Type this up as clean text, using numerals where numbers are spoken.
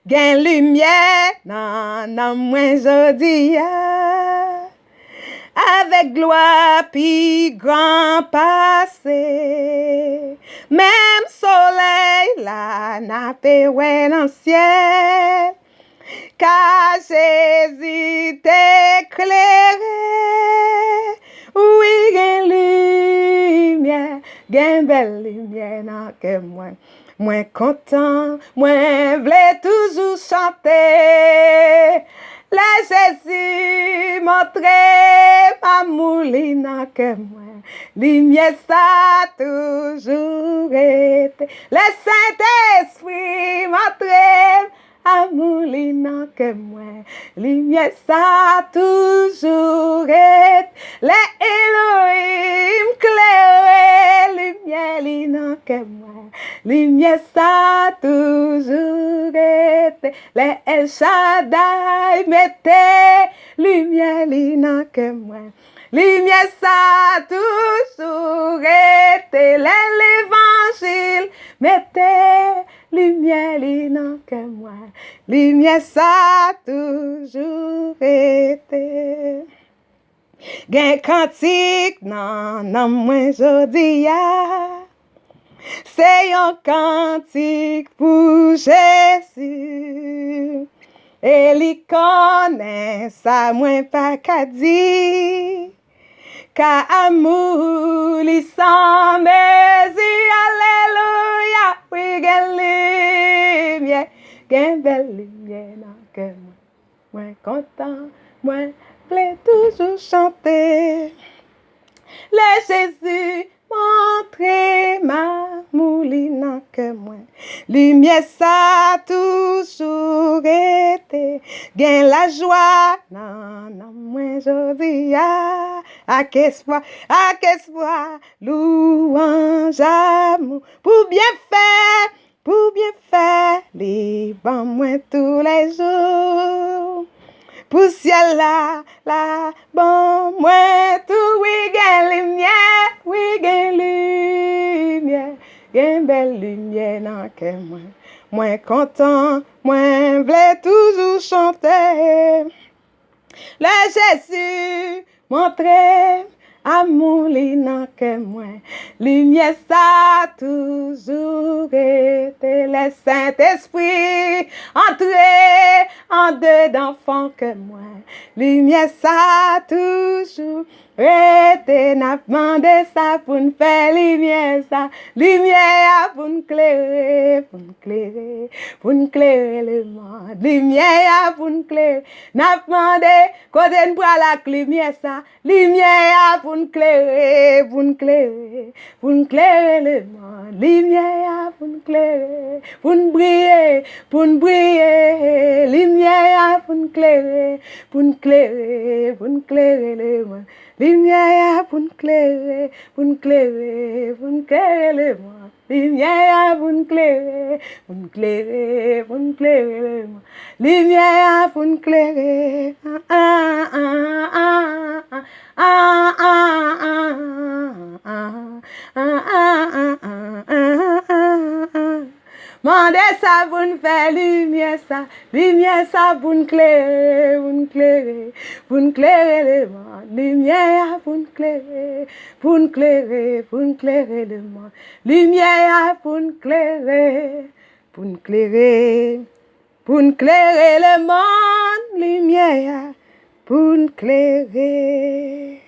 Gen lumière nan moi jodi ya. Avec gloire puis grand passé. Même soleil la n'a pas ouais dans ciel. Car Jésus t'éclairé. Oui, gen lumière, gen belle lumière dans que moi. Moi content, moi vle toujours chanter. La Jésus montre ma moulina que moi. Lumière ça toujours été. Le Saint-Esprit montre ma moulina que moi. Lumière ça toujours été. Les Elohim clairé. Lumière lina que moi. Lumière ça toujours été. Les El Shaddai mettez lumière lina que moi. Lumière ça toujours été. L'évangile mettez lumière lina que moi. Lumière ça toujours été. Gen cantique nan moi jodi ya. C'est un cantique pour Jésus. Et li connaît ça moins pas qu'à dire. Car amour li sans mesure. Alléluia. Oui, gen lumière. Gen belle lumière dans que moi. Moi content. Moi vle toujours chanter. Le Jésus montre ma moulina que moi. Lumière ça toujours été. Gen la joie nan moi jodi ya. À qu'espoir, louange amour. Pour bien faire, les ban moi tous les jours. Pour ciel là, bon, moi tout, oui, gen lumière, gen belle lumière dans que moi. Moi content, moi vle toujours chanter. Le Jésus montre amour li nan que moi. Lumière ça toujours été. Le Saint-Esprit entrer en dedans fond que moi. Lumière ça toujours été. N'a demandé ça pour nous faire lumière ça. Lumière pour nous clairer, pour nous clairer le monde. Lumière pour nous clairer. N'a demandé côté nous la lumière ça. Lumière pour nous clairer, pour nous clairer le monde. Lumière pour nous clairer, pour nous briller, lumière pour nous clairer, le monde. Lumière pour nous clairer, le monde. Lumière pour nous clairer, le monde. Lumière pour nous clairer. Mandez ça pour nous faire lumière ça pour nous clairer, le monde. Lumière pour nous clairer, le monde. Lumière pour nous clairer, le monde. Lumière pour nous clairer.